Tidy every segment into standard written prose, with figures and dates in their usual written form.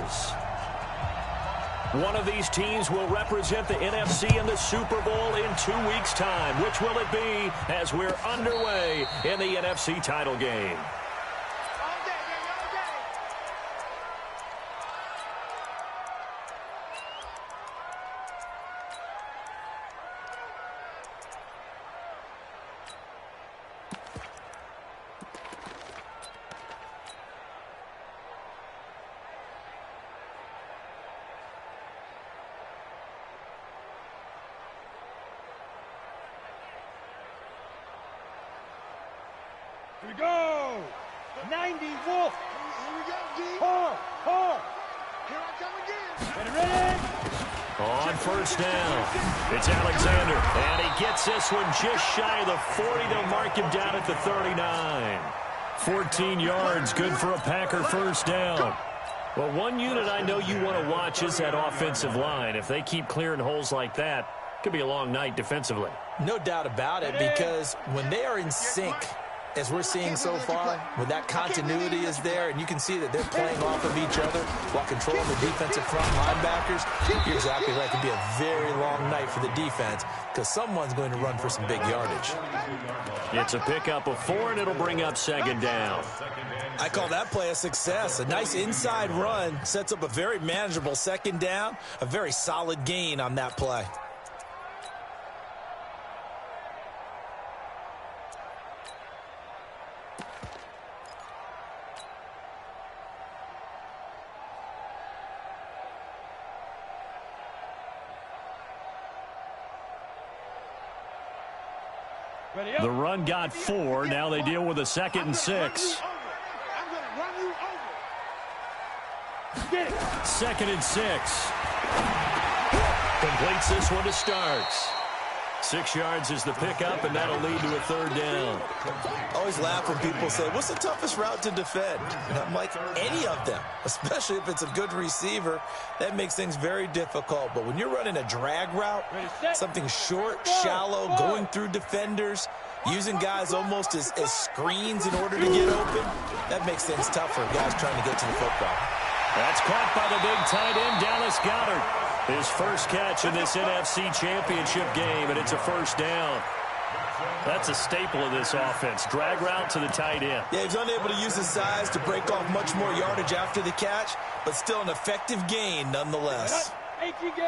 Chargers. One of these teams will represent the NFC in the Super Bowl in 2 weeks' time. Which will it be as we're underway in the NFC title game? Here we go! 90 Wolf! Here we go, G! Four! Here I come again! Ready! On first down, it's Alexander, and he gets this one just shy of the 40. They'll mark him down at the 39. 14 yards, good for a Packer first down. Well, one unit I know you want to watch is that offensive line. If they keep clearing holes like that, it could be a long night defensively. No doubt about it, because when they are in sync, as we're seeing so far, when that continuity is there, and you can see that they're playing off of each other while controlling the defensive front linebackers, you're exactly right. It could be a very long night for the defense because someone's going to run for some big yardage. It's a pickup of 4, and it'll bring up second down. I call that play a success. A nice inside run sets up a very manageable second down, a very solid gain on that play. The run got 4. Now they deal with a 2nd and 6. I'm going to run you over. Get it! 2nd and 6. Completes this one to Starks. 6 yards is the pickup, and that'll lead to a 3rd down. I always laugh when people say, what's the toughest route to defend? And I'm like, any of them, especially if it's a good receiver. That makes things very difficult. But when you're running a drag route, something short, shallow, going through defenders, using guys almost as screens in order to get open, that makes things tough for guys trying to get to the football. That's caught by the big tight end, Dallas Goedert. His first catch in this NFC Championship game, and it's a 1st down. That's a staple of this offense. Drag route to the tight end. Yeah, he's unable to use his size to break off much more yardage after the catch, but still an effective gain nonetheless.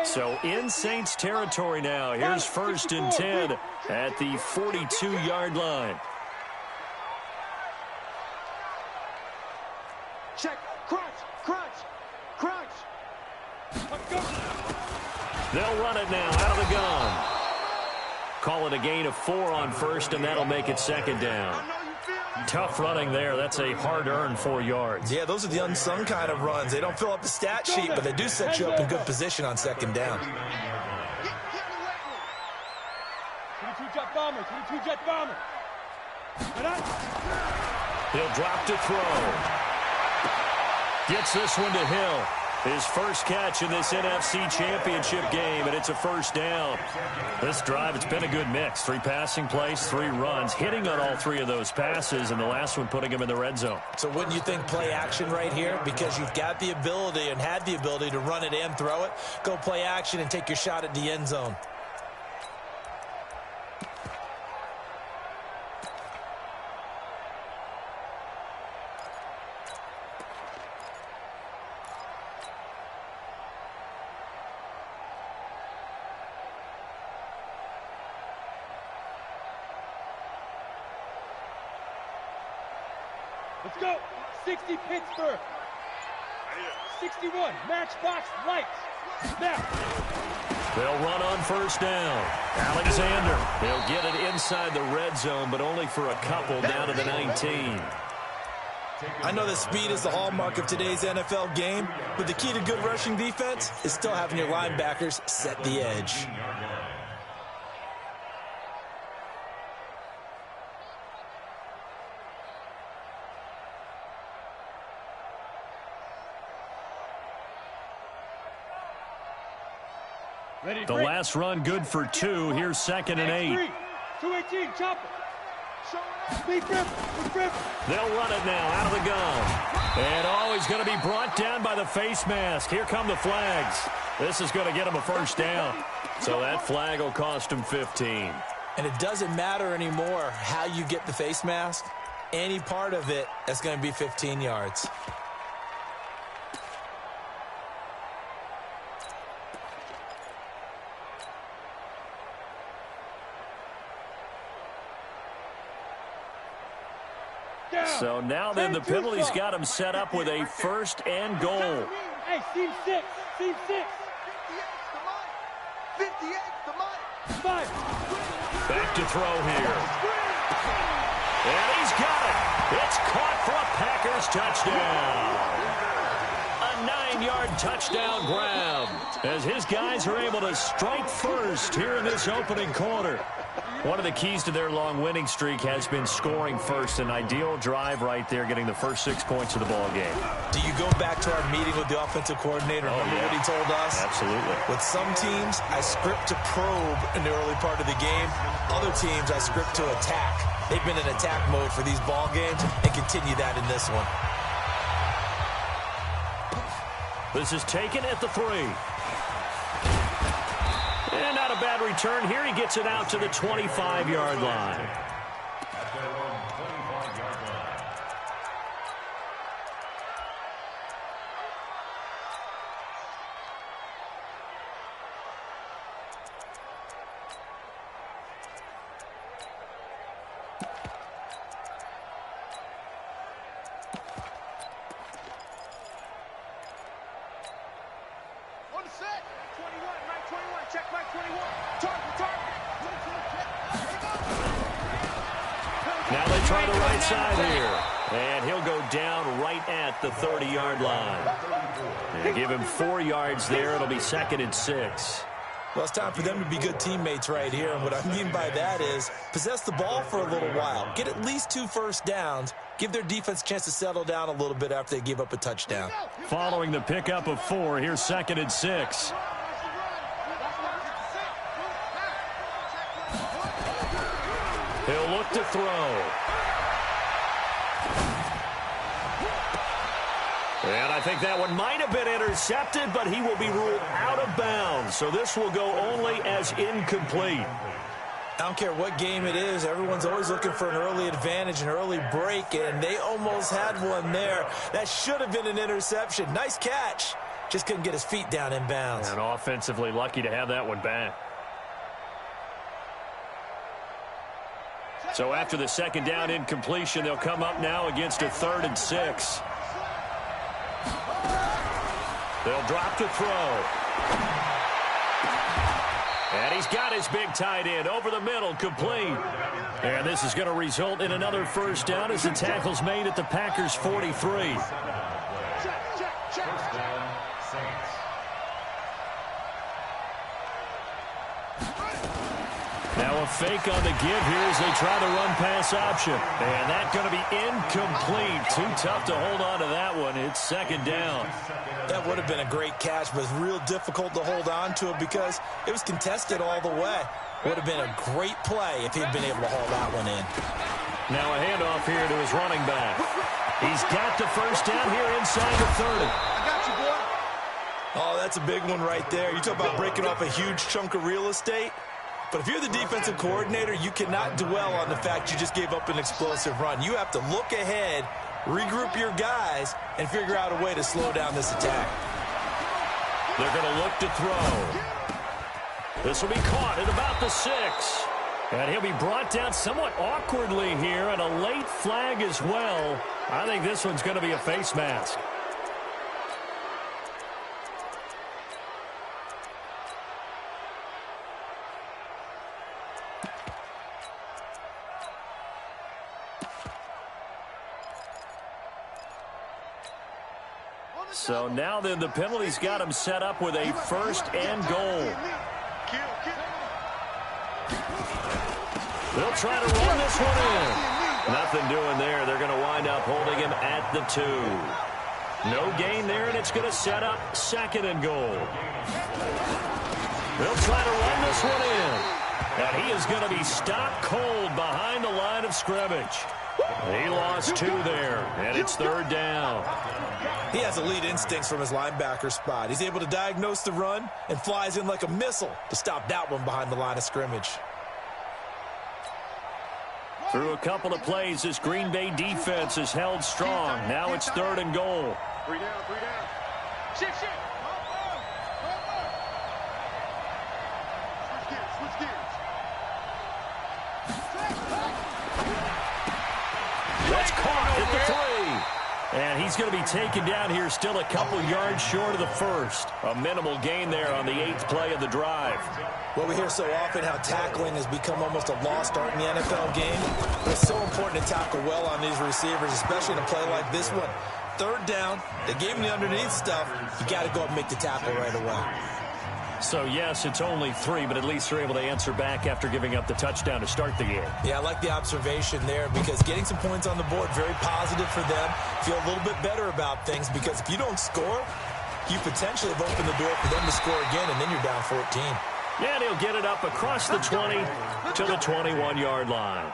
So in Saints territory now. Here's 1st and 10 at the 42-yard line. Check. Crunch. They'll run it now out of the gun. Call it a gain of 4 on 1st, and that'll make it 2nd down. Tough running there. That's a hard-earned 4 yards. Yeah, those are the unsung kind of runs. They don't fill up the stat sheet, but they do set you up in good position on 2nd down. 22-jet bomber. He'll drop to throw. Gets this one to Hill. His first catch in this NFC Championship game, and it's a 1st down. This drive, it's been a good mix. 3 passing plays, 3 runs, hitting on all 3 of those passes, and the last one putting him in the red zone. So wouldn't you think play action right here? Because you've got the ability and had the ability to run it and throw it. Go play action and take your shot at the end zone. Let's go. 60 Pittsburgh. 61 Matchbox Lights. Now. They'll run on 1st down. Alexander, he'll get it inside the red zone, but only for a couple down to the 19. I know that speed is the hallmark of today's NFL game, but the key to good rushing defense is still having your linebackers set the edge. Ready, The last run good for 2. Here's 2nd and 8. 218, chopper. Big grip. They'll run it now out of the gun. And oh, he's going to be brought down by the face mask. Here come the flags. This is going to get him a first down. So that flag will cost him 15. And it doesn't matter anymore how you get the face mask. Any part of it, that's going to be 15 yards. So now then the penalty's got him set up with a first and goal. Hey, team 6. Team 6. 58's the money. 5. Back to throw here. And he's got it. It's caught for a Packers touchdown. A 9-yard touchdown grab as his guys are able to strike first here in this opening quarter. One of the keys to their long winning streak has been scoring first. An ideal drive right there, getting the first 6 points of the ball game. Do you go back to our meeting with the offensive coordinator? Remember what he told us? Absolutely. With some teams, I script to probe in the early part of the game. Other teams, I script to attack. They've been in attack mode for these ball games and continue that in this one. This is taken at the 3. And not a bad return here. He gets it out to the 25-yard line. On the set. 21, right 21. Check right 21. Target. Now they try the right side here. And he'll go down right at the 30-yard line. And give him 4 yards there. It'll be 2nd and 6. Well, it's time for them to be good teammates right here. And what I mean by that is possess the ball for a little while. Get at least 2 first downs. Give their defense a chance to settle down a little bit after they give up a touchdown. Following the pickup of 4, here's 2nd and 6. He'll look to throw. And I think that one might have been intercepted, but he will be ruled out of bounds. So this will go only as incomplete. I don't care what game it is. Everyone's always looking for an early advantage, an early break, and they almost had one there. That should have been an interception. Nice catch. Just couldn't get his feet down in bounds. And offensively lucky to have that one back. So after the 2nd down incompletion, they'll come up now against a 3rd and 6. They'll drop to throw. And he's got his big tight end over the middle, complete. And this is going to result in another first down as the tackle's made at the Packers' 43. Now a fake on the give here as they try the run-pass option. And that's going to be incomplete. Too tough to hold on to that one. It's 2nd down. That would have been a great catch, but it's real difficult to hold on to it because it was contested all the way. Would have been a great play if he'd been able to haul that one in. Now a handoff here to his running back. He's got the first down here inside the 30. I got you, boy. Oh, that's a big one right there. You talk about breaking off a huge chunk of real estate. But if you're the defensive coordinator, you cannot dwell on the fact you just gave up an explosive run. You have to look ahead, regroup your guys, and figure out a way to slow down this attack. They're going to look to throw. This will be caught at about the 6. And he'll be brought down somewhat awkwardly here, and a late flag as well. I think this one's going to be a face mask. So now then the penalty's got him set up with a first and goal. They'll try to run this one in. Nothing doing there. They're going to wind up holding him at the 2. No gain there, and it's going to set up 2nd and goal. They'll try to run this one in. And he is going to be stopped cold behind the line of scrimmage. He lost 2 there, and it's 3rd down. He has elite instincts from his linebacker spot. He's able to diagnose the run and flies in like a missile to stop that one behind the line of scrimmage. Through a couple of plays, this Green Bay defense is held strong. Now it's 3rd and goal. 3 down, 3 down. Shift. Switch gears. That's caught at the 3. And he's going to be taken down here, still a couple yards short of the first. A minimal gain there on the 8th play of the drive. Well, we hear so often how tackling has become almost a lost art in the NFL game. But it's so important to tackle well on these receivers, especially in a play like this one. 3rd down, they gave him the underneath stuff. You got to go up and make the tackle right away. So, yes, it's only 3, but at least they're able to answer back after giving up the touchdown to start the game. Yeah, I like the observation there because getting some points on the board, very positive for them. Feel a little bit better about things because if you don't score, you potentially have opened the door for them to score again, and then you're down 14. Yeah, and he'll get it up across the 20 to the 21-yard line.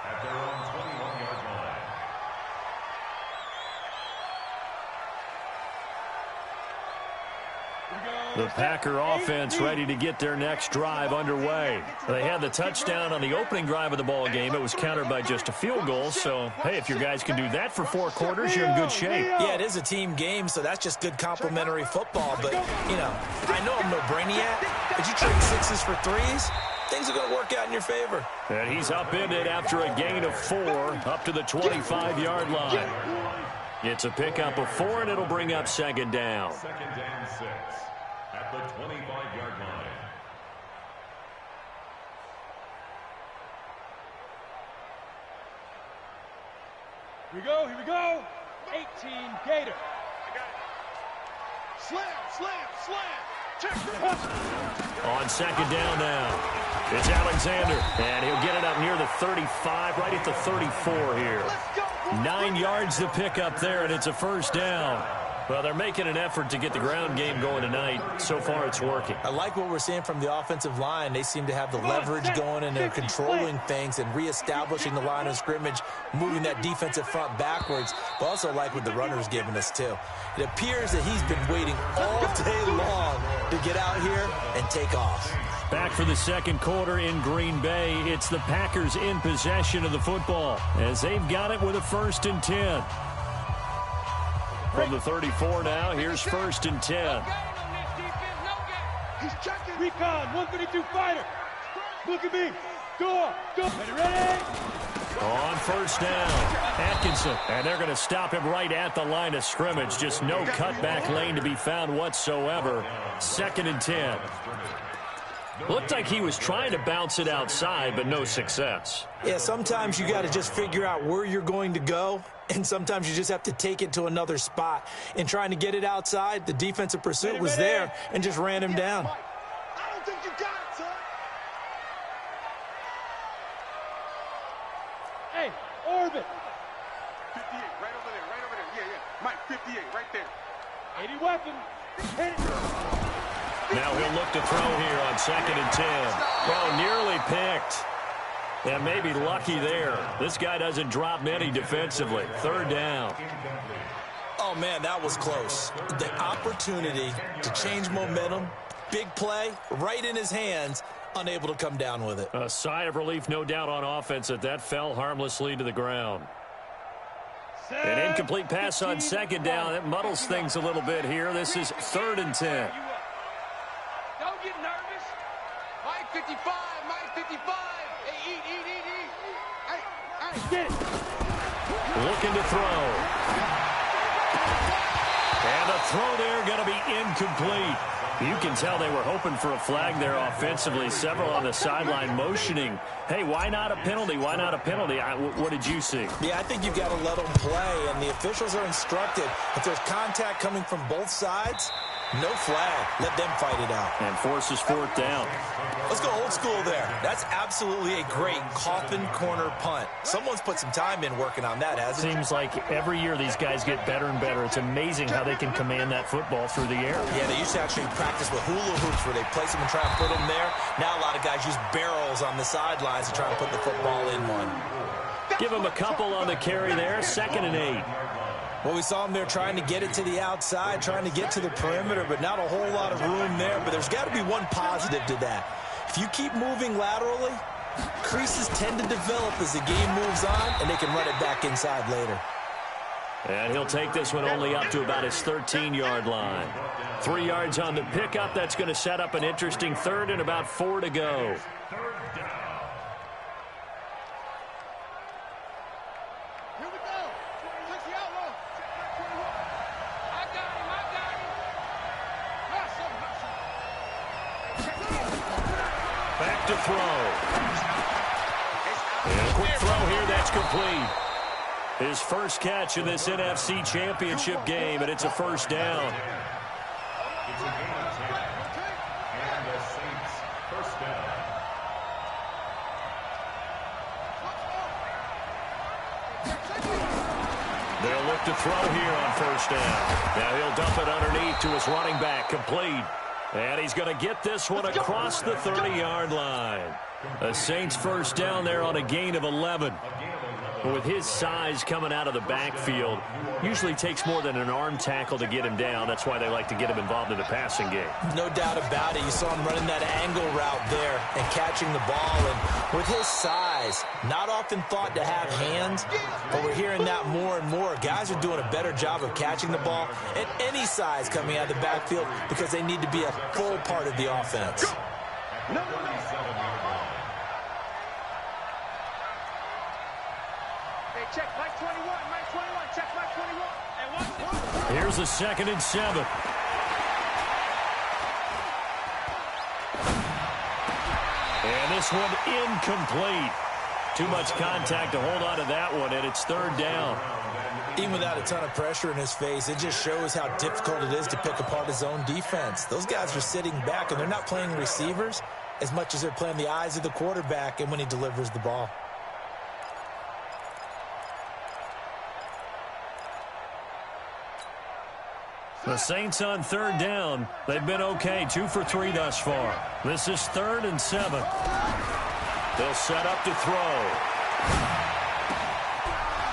The Packer offense ready to get their next drive underway. They had the touchdown on the opening drive of the ball game. It was countered by just a field goal. So, hey, if your guys can do that for 4 quarters, you're in good shape. Yeah, it is a team game, so that's just good complimentary football. But, you know, I know I'm no brainiac, but you trade 6s for 3s, things are going to work out in your favor. And he's upended after a gain of 4 up to the 25-yard line. It's a pickup of 4, and it'll bring up 2nd down. 2nd down 6 at the 25-yard line. Here we go. 18 Gator. Slam. Check. On 2nd down now. It's Alexander, and he'll get it up near the 35, right at the 34 here. 9 yards to pick up there, and it's a 1st down. Well, they're making an effort to get the ground game going tonight. So far, it's working. I like what we're seeing from the offensive line. They seem to have the leverage going, and they're controlling things and reestablishing the line of scrimmage, moving that defensive front backwards. But also like what the runner's giving us, too. It appears that he's been waiting all day long to get out here and take off. Back for the 2nd quarter in Green Bay. It's the Packers in possession of the football as they've got it with a 1st and 10. From the 34 now, here's 1st and 10. He's checking. Recon, 132 fighter. Look at me. Go. Ready? On 1st down, Atkinson. And they're going to stop him right at the line of scrimmage. Just no cutback lane to be found whatsoever. 2nd and 10. Looked like he was trying to bounce it outside, but no success. Yeah, sometimes you got to just figure out where you're going to go, and sometimes you just have to take it to another spot. In trying to get it outside, the defensive pursuit was there and just ran him down. I don't think you got it, son. Hey, orbit. 58, right over there. Yeah. Mike, 58, right there. 80 weapon. Hit it. Now he'll look to throw here on 2nd and 10. Oh, nearly picked. And maybe lucky there. This guy doesn't drop many defensively. 3rd down. Oh, man, that was close. The opportunity to change momentum, big play, right in his hands, unable to come down with it. A sigh of relief, no doubt, on offense that fell harmlessly to the ground. An incomplete pass on 2nd down. That muddles things a little bit here. This is 3rd and 10. Don't get nervous. Mike 55. Hey, eat. Hey. Get it. Looking to throw. And the throw there going to be incomplete. You can tell they were hoping for a flag there offensively. Several on the sideline motioning. Hey, why not a penalty? Why not a penalty? What did you see? Yeah, I think you've got to let them play, and the officials are instructed. If there's contact coming from both sides, no flag. Let them fight it out. And forces 4th down. Let's go old school there. That's absolutely a great coffin corner punt. Someone's put some time in working on that, hasn't it? Seems like every year these guys get better and better. It's amazing how they can command that football through the air. Yeah, they used to actually practice with hula hoops where they place them and try and put them there. Now a lot of guys use barrels on the sidelines to try and put the football in one. Give him a couple on the carry there, 2nd and 8. Well, we saw him there trying to get it to the outside, trying to get to the perimeter, but not a whole lot of room there. But there's got to be one positive to that. If you keep moving laterally, creases tend to develop as the game moves on, and they can run it back inside later. And he'll take this one only up to about his 13-yard line. 3 yards on the pickup. That's going to set up an interesting 3rd and about 4 to go. Back to throw. And a quick throw here, that's complete. His first catch in this NFC Championship game, and it's a 1st down. It's a gain of 10. And the Saints, 1st down. They'll look to throw here on 1st down. Now he'll dump it underneath to his running back, complete. And he's going to get this one across the 30-yard line. The Saints 1st down there on a gain of 11. With his size coming out of the backfield, usually takes more than an arm tackle to get him down. That's why they like to get him involved in the passing game. No doubt about it. You saw him running that angle route there and catching the ball. And with his size, not often thought to have hands, but we're hearing that more and more. Guys are doing a better job of catching the ball at any size coming out of the backfield because they need to be a full part of the offense. Check Mike 21, Mike 21, check Mike 21. And here's a 2nd and 7. And this one incomplete. Too much contact to hold on to that one, and it's 3rd down. Even without a ton of pressure in his face, it just shows how difficult it is to pick apart his own defense. Those guys are sitting back, and they're not playing receivers as much as they're playing the eyes of the quarterback and when he delivers the ball. The Saints on 3rd down. They've been okay, 2 for 3 thus far. This is 3rd and 7. They'll set up to throw.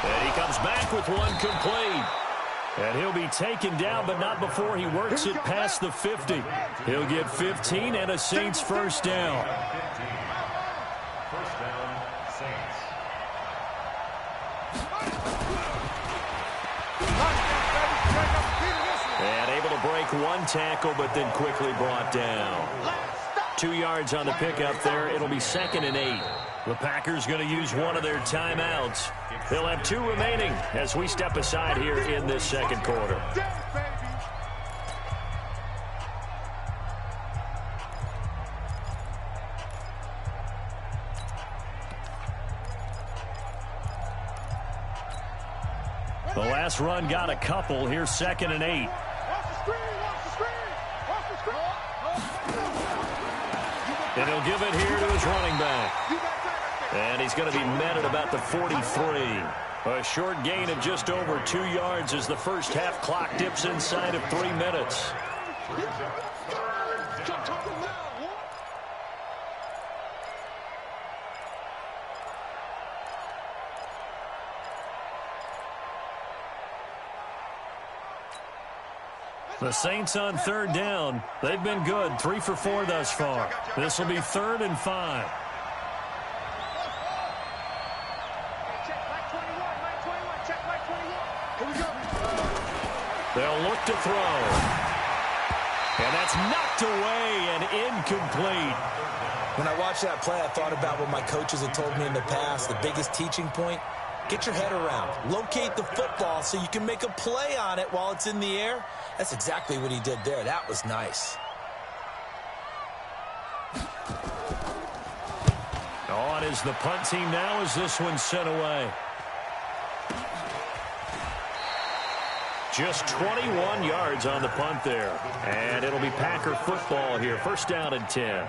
And he comes back with one complete. And he'll be taken down, but not before he works it past the 50. He'll get 15 and a Saints 1st down. 1st down, Saints. And able to break one tackle, but then quickly brought down. 2 yards on the pickup there. It'll be 2nd and 8. The Packers going to use one of their timeouts. They'll have 2 remaining as we step aside here in this 2nd quarter. The last run got a couple. Here's 2nd and 8. And he'll give it here to his running back. And he's going to be met at about the 43. A short gain of just over 2 yards as the first half clock dips inside of 3 minutes. The Saints on 3rd down. They've been good, 3 for 4 thus far. This will be 3rd and 5. They'll look to throw. And that's knocked away and incomplete. When I watched that play, I thought about what my coaches had told me in the past. The biggest teaching point, get your head around. Locate the football so you can make a play on it while it's in the air. That's exactly what he did there. That was nice. On is the punt team now as this one's sent away. Just 21 yards on the punt there. And it'll be Packer football here. 1st down and 10.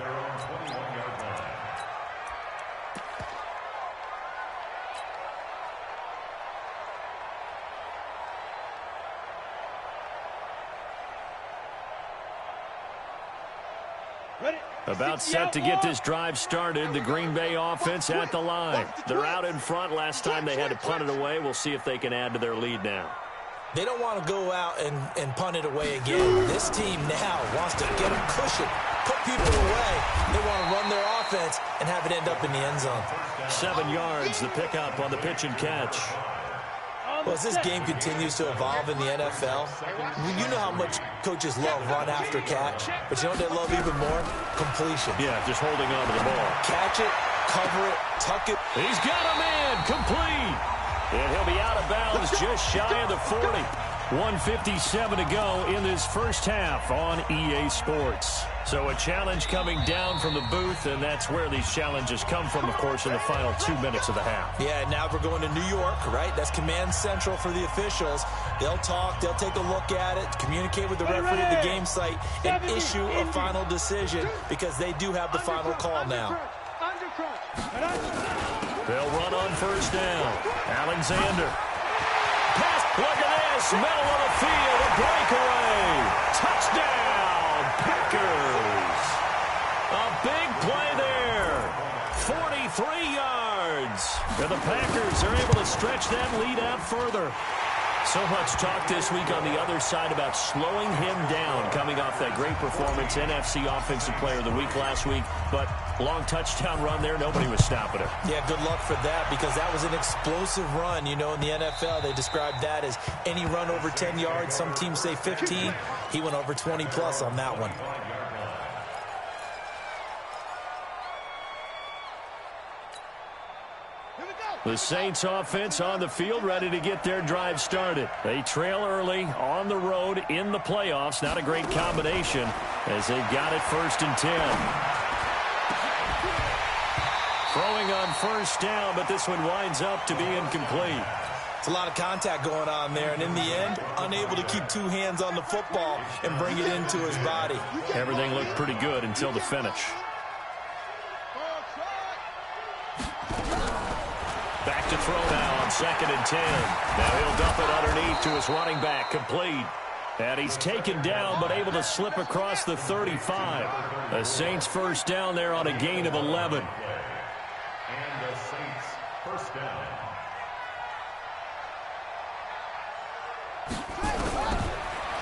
About set to get this drive started. The Green Bay offense at the line. They're out in front. Last time they had to punt it away. We'll see if they can add to their lead now. They don't want to go out and punt it away again. This team now wants to get a cushion, put people away. They want to run their offense and have it end up in the end zone. 7 yards, the pickup on the pitch and catch. Well, as this game continues to evolve in the NFL, you know how much coaches love run after catch, but you know what they love even more? Completion. Yeah, just holding on to the ball. Catch it, cover it, tuck it. He's got a man, complete. And he'll be out of bounds just shy of the 40. 1:57 to go in this first half on EA Sports. So a challenge coming down from the booth, and that's where these challenges come from, of course, in the final 2 minutes of the half. Yeah, now we're going to New York, right? That's command central for the officials. They'll talk, they'll take a look at it, communicate with the referee at the game site, and issue a final decision because they do have the final call now. They'll run on first down. Alexander. Pass, look at this, middle of the field, a breakaway. Touchdown, Packers. A big play there. 43 yards. And the Packers are able to stretch that lead out further. So much talk this week on the other side about slowing him down coming off that great performance, NFC Offensive Player of the Week last week. But long touchdown run there, nobody was stopping him. Yeah, good luck for that because that was an explosive run. You know, in the NFL, they described that as any run over 10 yards. Some teams say 15. He went over 20-plus on that one. The Saints offense on the field, ready to get their drive started. They trail early on the road in the playoffs. Not a great combination as they've got it 1st and 10. Throwing on first down, but this one winds up to be incomplete. It's a lot of contact going on there, and in the end, unable to keep 2 hands on the football and bring it into his body. Everything looked pretty good until the finish. Back to throw now on 2nd and 10. Now he'll dump it underneath to his running back, complete. And he's taken down, but able to slip across the 35. The Saints first down there on a gain of 11. And the Saints first down.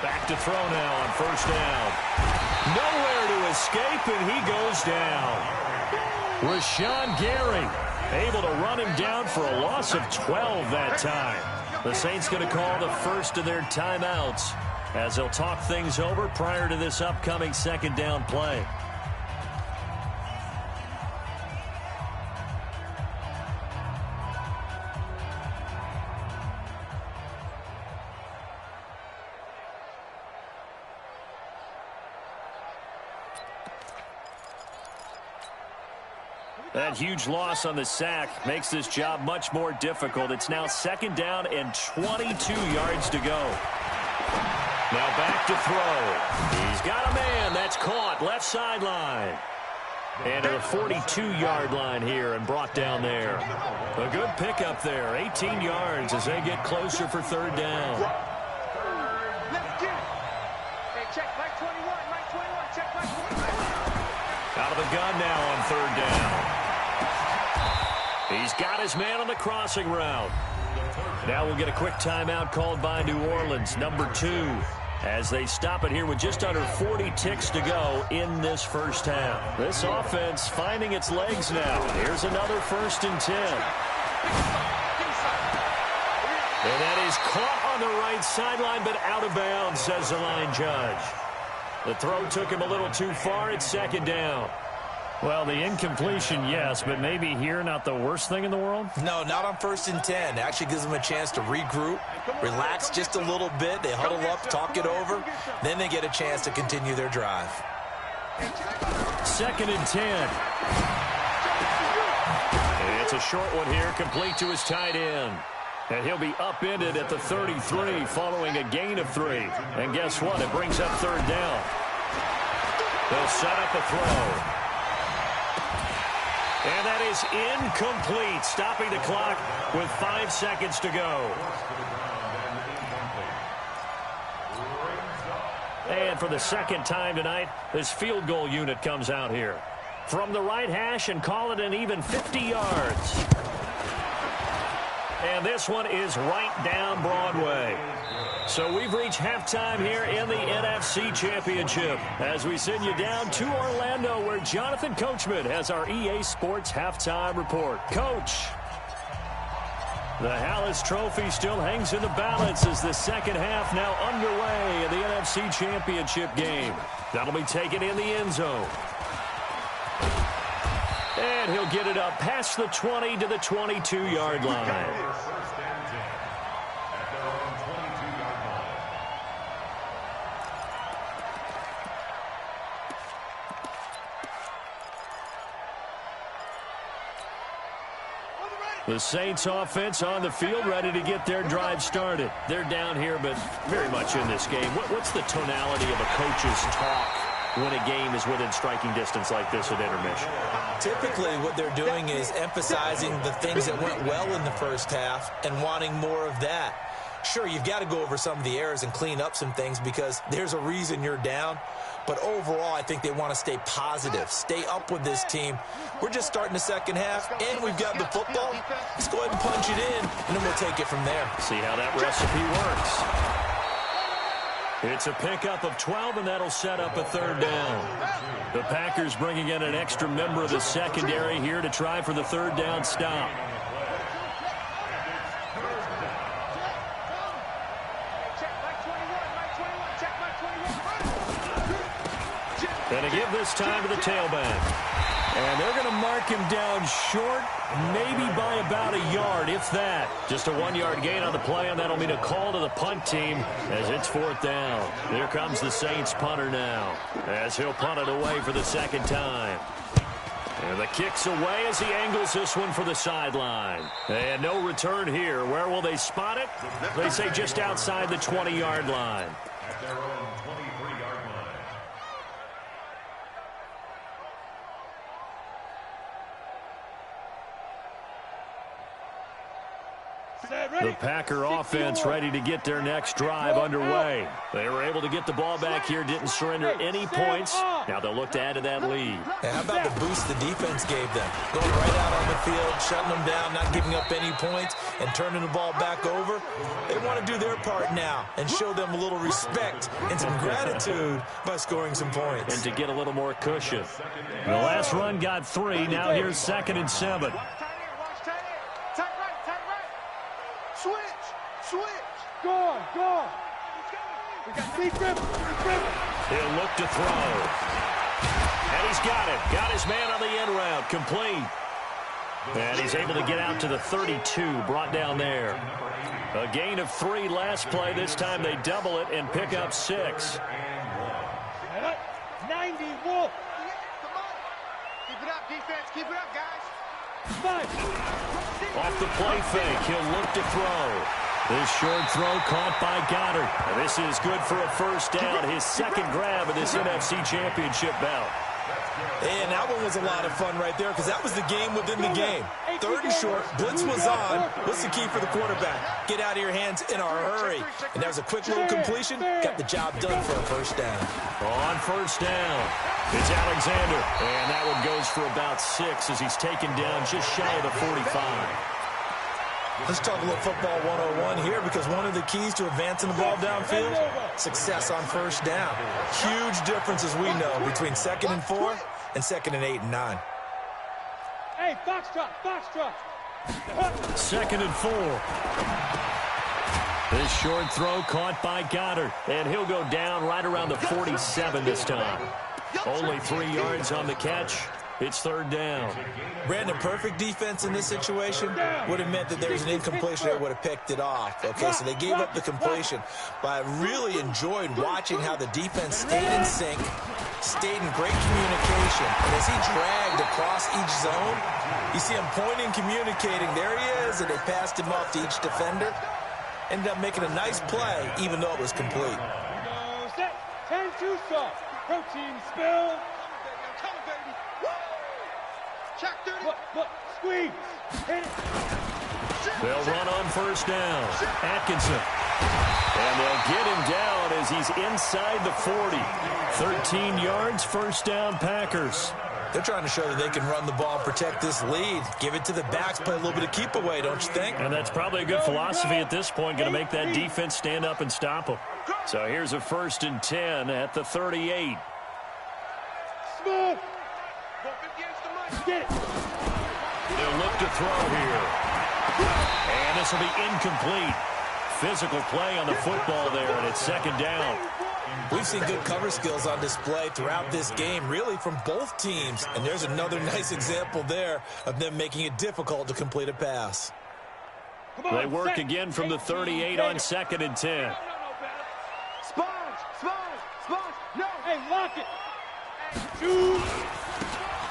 Back to throw now on first down. Nowhere to escape, and he goes down. Rashawn Gary able to run him down for a loss of 12 that time. The Saints going to call the first of their timeouts as they'll talk things over prior to this upcoming 2nd down play. That huge loss on the sack makes this job much more difficult. It's now 2nd down and 22 yards to go. Now back to throw. He's got a man. That's caught. Left sideline. And to the 42-yard line here and brought down there. A good pickup there. 18 yards as they get closer for 3rd down. Let's get it. Hey, check Mike 21. Mike 21. Check Mike 21. Out of the gun now on 3rd down. He's got his man on the crossing route. Now we'll get a quick timeout called by New Orleans, number 2, as they stop it here with just under 40 ticks to go in this first half. This offense finding its legs now. Here's another 1st and 10. And that is caught on the right sideline, but out of bounds, says the line judge. The throw took him a little too far. It's 2nd down. Well, the incompletion, yes, but maybe here not the worst thing in the world? No, not on 1st and 10. It actually gives them a chance to regroup, relax just a little bit. They huddle up, talk it over. Then they get a chance to continue their drive. 2nd and 10. And it's a short one here, complete to his tight end. And he'll be upended at the 33 following a gain of 3. And guess what? It brings up 3rd down. They'll set up a throw. And that is incomplete, stopping the clock with 5 seconds to go. And for the second time tonight, this field goal unit comes out here. From the right hash and call it an even 50 yards. And this one is right down Broadway. So we've reached halftime here in the NFC Championship as we send you down to Orlando where Jonathan Coachman has our EA Sports Halftime Report. Coach. The Hallis Trophy still hangs in the balance as the second half now underway in the NFC Championship game. That'll be taken in the end zone. And he'll get it up past the 20 to the 22-yard line. The Saints offense on the field ready to get their drive started. They're down here, but very much in this game. What's the tonality of a coach's talk when a game is within striking distance like this at intermission? Typically, what they're doing is emphasizing the things that went well in the first half and wanting more of that. Sure, you've got to go over some of the errors and clean up some things because there's a reason you're down. But overall, I think they want to stay positive, stay up with this team. We're just starting the second half, and we've got the football. Let's go ahead and punch it in, and then we'll take it from there. See how that recipe works. It's a pickup of 12, and that'll set up a third down. The Packers bringing in an extra member of the secondary here to try for the third down stop. And to give this time to the tailback. And they're going to mark him down short, maybe by about a yard, if that. Just a 1-yard gain on the play, and that'll mean a call to the punt team as it's fourth down. Here comes the Saints punter now, as he'll punt it away for the second time. And the kick's away as he angles this one for the sideline. And no return here. Where will they spot it? They say just outside the 20-yard line. At their own 23-yard line. The Packer offense ready to get their next drive underway. They were able to get the ball back here, didn't surrender any points. Now they'll look to add to that lead. Hey, how about the boost the defense gave them? Going right out on the field, shutting them down, not giving up any points, and turning the ball back over. They want to do their part now and show them a little respect and some gratitude by scoring some points. And to get a little more cushion. The last run got 3. Now here's 2nd and 7. Go on. We got deep grip. He'll look to throw. And he's got it. Got his man on the end route. Complete. And he's able to get out to the 32. Brought down there. A gain of 3 last play. This time they double it and pick up 6. 90 Wolf. Keep it up, defense. Keep it up, guys. 5. Off the play fake. He'll look to throw. This short throw caught by Goddard. And this is good for a first down. His second grab of this NFC Championship bout. And that one was a lot of fun right there because that was the game within the game. 3rd and short, blitz was on. What's the key for the quarterback? Get out of your hands in a hurry. And that was a quick little completion. Got the job done for a first down. On first down, it's Alexander. And that one goes for about 6 as he's taken down just shy of the 45. Let's talk a little football 101 here because one of the keys to advancing the ball downfield, success on first down. Huge difference, as we know, between 2nd and 4 and 2nd and 8 and 9. Hey, foxtrot. 2nd and 4. This short throw caught by Goddard. And he'll go down right around the 47 this time. Only 3 yards on the catch. It's 3rd down. Brandon, perfect defense in this situation would have meant that there was an incompletion that would have picked it off. Okay, so they gave up the completion. But I really enjoyed watching how the defense stayed in sync, stayed in great communication. And as he dragged across each zone, you see him pointing, communicating. There he is, and they passed him off to each defender. Ended up making a nice play, even though it was complete. Set. 10-2 soft. Protein spill. Look, squeeze. Hit it. They'll run on first down. Atkinson And they'll get him down as he's inside the 40. 13 yards, first down, Packers. They're trying to show that they can run the ball and protect this lead. Give it to the backs, play a little bit of keep away, don't you think? And that's probably a good philosophy at this point, going to make that defense stand up and stop them. So here's a 1st and 10 at the 38. Smooth. Get it. They'll look to throw here. And this will be incomplete. Physical play on the football there, and it's 2nd down. We've seen good cover skills on display throughout this game, really from both teams. And there's another nice example there of them making it difficult to complete a pass. They work again from the 38 on 2nd and 10. Sponge. No. Hey, lock it.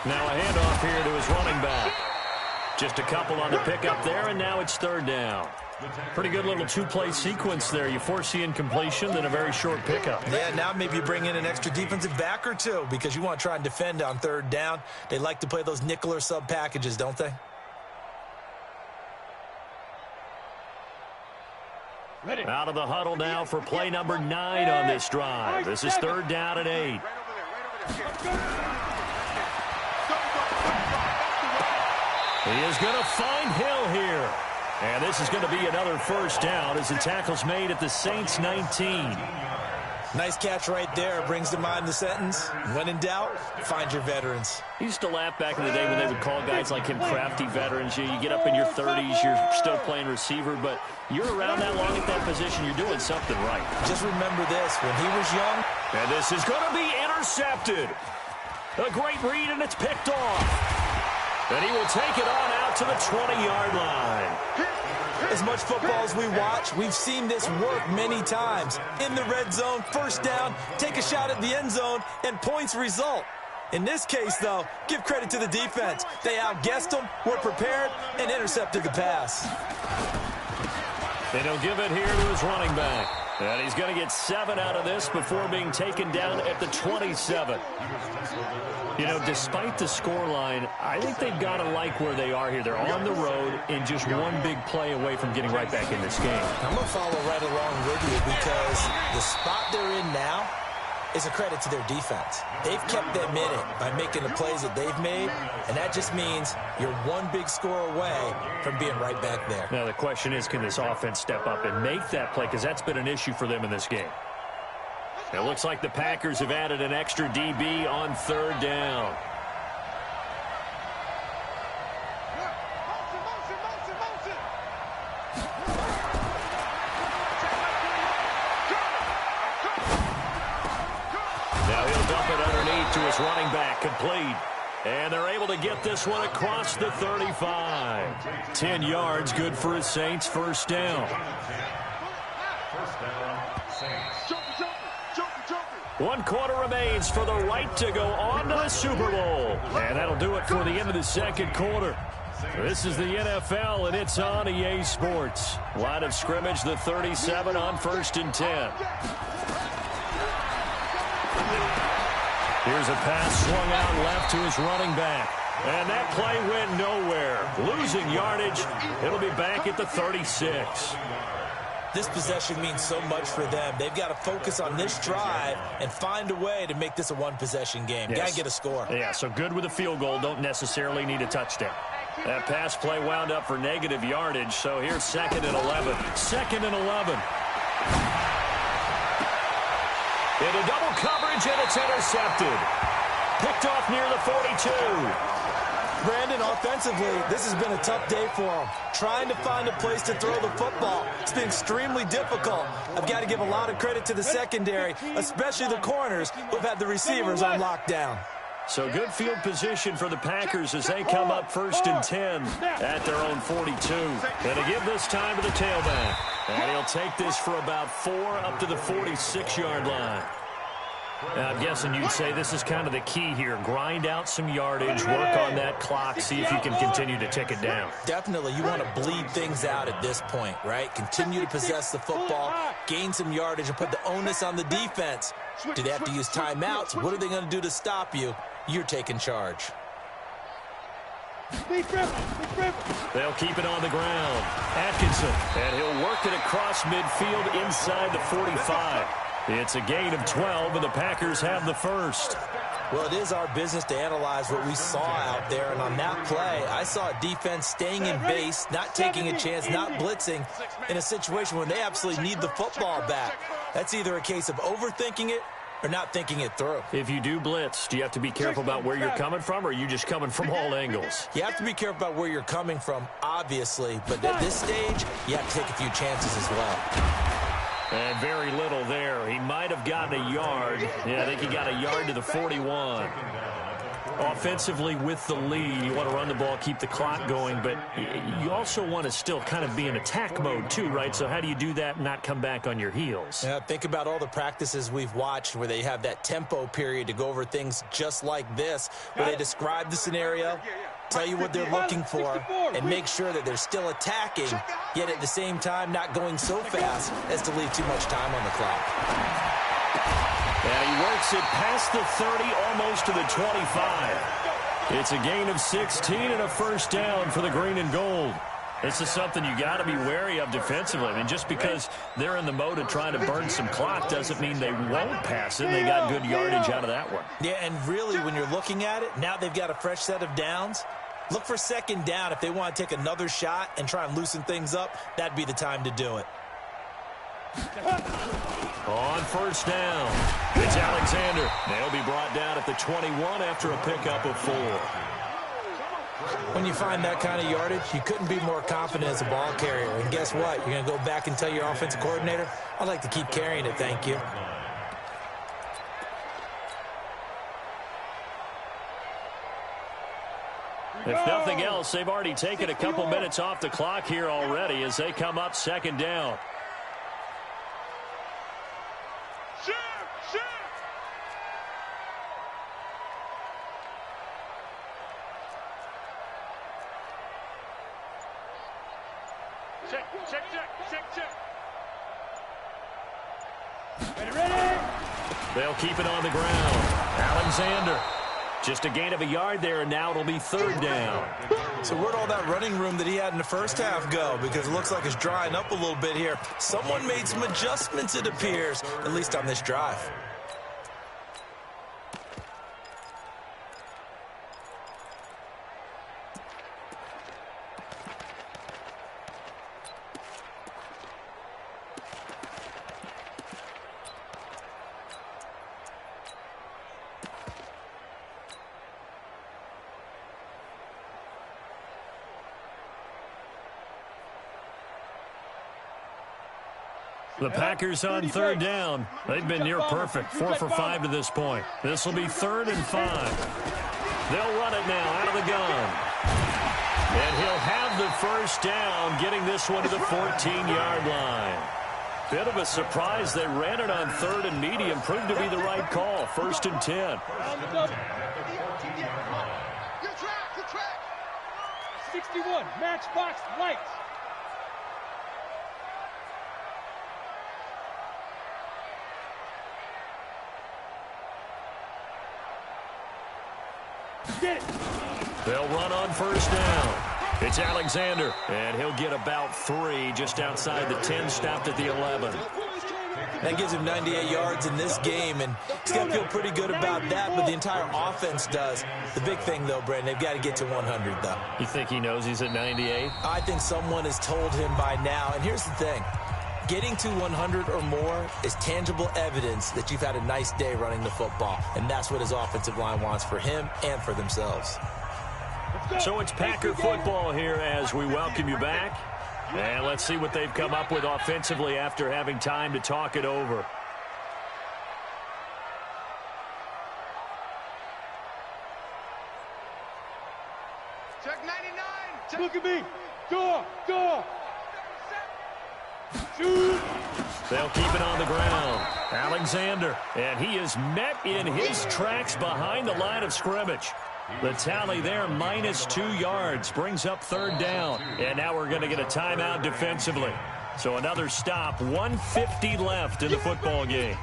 Now a handoff here to his running back. Just a couple on the pickup there, and now it's 3rd down. Pretty good little 2-play sequence there. You force the incompletion, then a very short pickup. Yeah, now maybe you bring in an extra defensive back or two because you want to try and defend on 3rd down. They like to play those nickel or sub packages, don't they? Ready. Out of the huddle now for play number 9 on this drive. This is 3rd down and 8. He is going to find Hill here. And this is going to be another 1st down as the tackle's made at the Saints 19. Nice catch right there. Brings to mind the sentence, when in doubt, find your veterans. I used to laugh back in the day when they would call guys like him crafty veterans. You get up in your 30s, you're still playing receiver, but you're around that long at that position, you're doing something right. Just remember this, when he was young. And this is going to be intercepted. A great read, and it's picked off. And he will take it on out to the 20-yard line. As much football as we watch, we've seen this work many times. In the red zone, 1st down, take a shot at the end zone, and points result. In this case, though, give credit to the defense. They outguessed them, were prepared, and intercepted the pass. And he'll give it here to his running back. And he's going to get 7 out of this before being taken down at the 27. You know, despite the scoreline, I think they've got to like where they are here. They're on the road and just one big play away from getting right back in this game. I'm going to follow right along with you because the spot they're in now is a credit to their defense. They've kept them in it by making the plays that they've made, and that just means you're one big score away from being right back there. Now, the question is, can this offense step up and make that play? Because that's been an issue for them in this game. It looks like the Packers have added an extra DB on 3rd down. Now he'll dump it underneath to his running back, complete. And they're able to get this one across the 35. 10 yards, good for his Saints, 1st down. 1st down, Saints. 1 quarter remains for the right to go on to the Super Bowl. And that'll do it for the end of the 2nd quarter. This is the NFL, and it's on EA Sports. Line of scrimmage, the 37 on 1st and 10. Here's a pass swung out left to his running back. And that play went nowhere. Losing yardage. It'll be back at the 36. This possession means so much for them. They've got to focus on this drive and find a way to make this a one-possession game. Yes. Got to get a score. Yeah, so good with a field goal. Don't necessarily need a touchdown. That pass play wound up for negative yardage, so here's 2nd and 11. 2nd and 11. Into double coverage, and it's intercepted. Picked off near the 42. Brandon, offensively, this has been a tough day for them. Trying to find a place to throw the football. It's been extremely difficult. I've got to give a lot of credit to the secondary, especially the corners who've had the receivers on lockdown. So good field position for the Packers as they come up 1st and 10 at their own 42. And to give this time to the tailback. And he'll take this for about 4 up to the 46-yard line. Now, I'm guessing you'd say this is kind of the key here. Grind out some yardage, work on that clock, see if you can continue to tick it down. Definitely, you want to bleed things out at this point, right? Continue to possess the football, gain some yardage, and put the onus on the defense. Do they have to use timeouts? What are they going to do to stop you? You're taking charge. They'll keep it on the ground. Atkinson, and he'll work it across midfield inside the 45. It's a gain of 12, and the Packers have the first. Well, it is our business to analyze what we saw out there, and on that play, I saw a defense staying in base, not taking a chance, not blitzing in a situation where they absolutely need the football back. That's either a case of overthinking it or not thinking it through. If you do blitz, do you have to be careful about where you're coming from, or are you just coming from all angles? You have to be careful about where you're coming from, obviously, but at this stage, you have to take a few chances as well. And very little there. He might have gotten a yard. Yeah, I think he got a yard to the 41. Offensively with the lead, you want to run the ball, keep the clock going, but you also want to still kind of be in attack mode too, right? So how do you do that and not come back on your heels? Yeah, think about all the practices we've watched where they have that tempo period to go over things just like this, where they describe the scenario, tell you what they're looking for, and make sure that they're still attacking, yet at the same time not going so fast as to leave too much time on the clock. And he works it past the 30, almost to the 25. It's a gain of 16 and a first down for the green and gold. This is something you got to be wary of defensively. I mean, just because they're in the mode of trying to burn some clock doesn't mean they won't pass it. They got good yardage out of that one. Yeah, and really, when you're looking at it, now they've got a fresh set of downs. Look for second down. If they want to take another shot and try and loosen things up, that'd be the time to do it. On first down, it's Alexander. They'll be brought down at the 21 after a pickup of 4. When you find that kind of yardage, you couldn't be more confident as a ball carrier. And guess what? You're going to go back and tell your offensive coordinator, I'd like to keep carrying it, thank you. If nothing else, they've already taken a couple minutes off the clock here already as they come up second down. Check. Ready? They'll keep it on the ground. Alexander. Just a gain of a yard there, and now it'll be third down. So where'd all that running room that he had in the first half go? Because it looks like it's drying up a little bit here. Someone made some adjustments, it appears, at least on this drive. The Packers on third down. They've been near perfect, 4 for 5 to this point. This will be 3rd and 5. They'll run it now out of the gun. And he'll have the first down, getting this one to the 14-yard line. Bit of a surprise. They ran it on 3rd and medium. Proved to be the right call. 1st and 10. Good track. 61, matchbox lights. Get it. They'll run on first down. It's Alexander, and he'll get about 3 just outside the 10, stopped at the 11. That gives him 98 yards in this game, and he's got to feel pretty good about that, but the entire offense does. The big thing, though, Brandon, they've got to get to 100, though. You think he knows he's at 98? I think someone has told him by now, and here's the thing. Getting to 100 or more is tangible evidence that you've had a nice day running the football, and that's what his offensive line wants for him and for themselves. So it's Packer football here as we welcome you back. And let's see what they've come up with offensively after having time to talk it over. Check 99. Look at me. Door. Shoot. They'll keep it on the ground. Alexander, and he is met in his tracks behind the line of scrimmage. The tally there, -2 yards, brings up 3rd down. And now we're going to get a timeout defensively. So another stop, 1:50 left in the football game.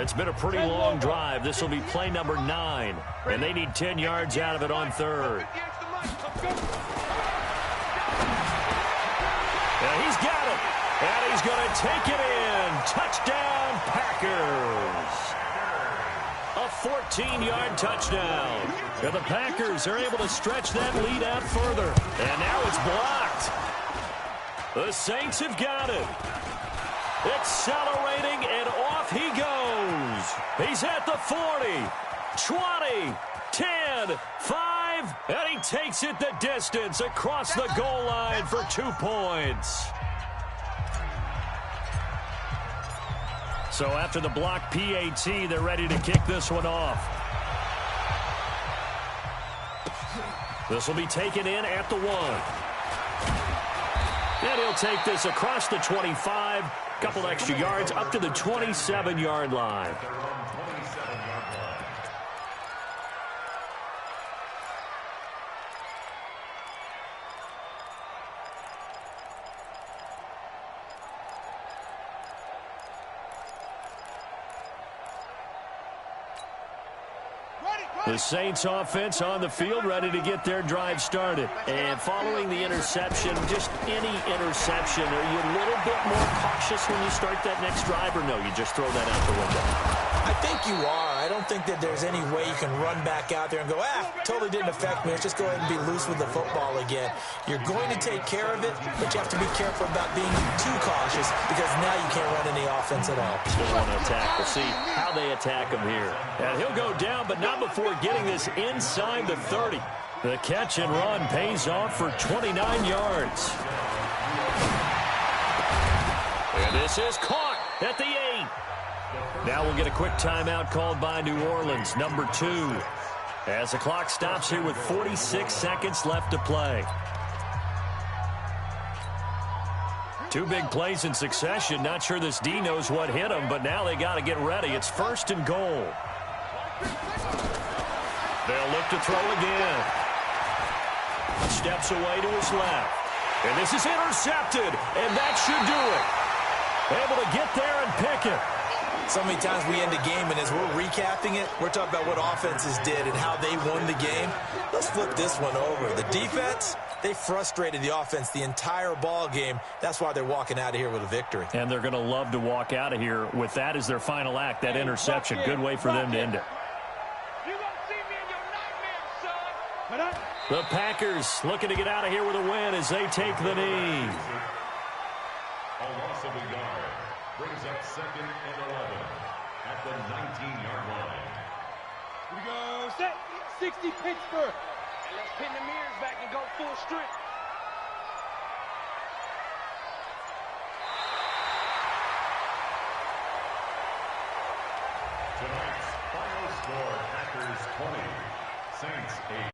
It's been a pretty long drive. This will be play number 9, and they need 10 yards out of it on third. Yeah, he's got it, and he's going to take it in. Touchdown, Packers. A 14-yard touchdown. And the Packers are able to stretch that lead out further. And now it's blocked. The Saints have got it. Accelerating, and off he goes. He's at the 40, 20, 10, 5, and he takes it the distance across the goal line for 2 points. So after the block PAT, they're ready to kick this one off. This will be taken in at the 1. And he'll take this across the 25, couple extra yards up to the 27-yard line. The Saints offense on the field, ready to get their drive started. And following the interception, just any interception, are you a little bit more cautious when you start that next drive, or no, you just throw that out the window? I think you are. I don't think that there's any way you can run back out there and go, totally didn't affect me. Let's just go ahead and be loose with the football again. You're going to take care of it, but you have to be careful about being too cautious because now you can't run any offense at all. Still want to attack. We'll see how they attack him here. And he'll go down, but not before getting this inside the 30. The catch and run pays off for 29 yards. And this is caught at the 8. Now we'll get a quick timeout called by New Orleans, number 2. As the clock stops here with 46 seconds left to play. 2 big plays in succession. Not sure this D knows what hit him, but now they got to get ready. It's 1st and goal. They'll look to throw again. Steps away to his left. And this is intercepted, and that should do it. Able to get there and pick it. So many times we end a game, and as we're recapping it, we're talking about what offenses did and how they won the game. Let's flip this one over. The defense, they frustrated the offense the entire ball game. That's why they're walking out of here with a victory. And they're going to love to walk out of here with that as their final act, that interception. Good way for them to end it. You gonna see me in your nightmares, son. The Packers looking to get out of here with a win as they take the knee. A loss of a yard brings up 2nd and 11 at the 19-yard line. Here we go. Set. 60 Pittsburgh. And let's pin the mirrors back and go full strength. Tonight's final score, Packers 20, Saints 8.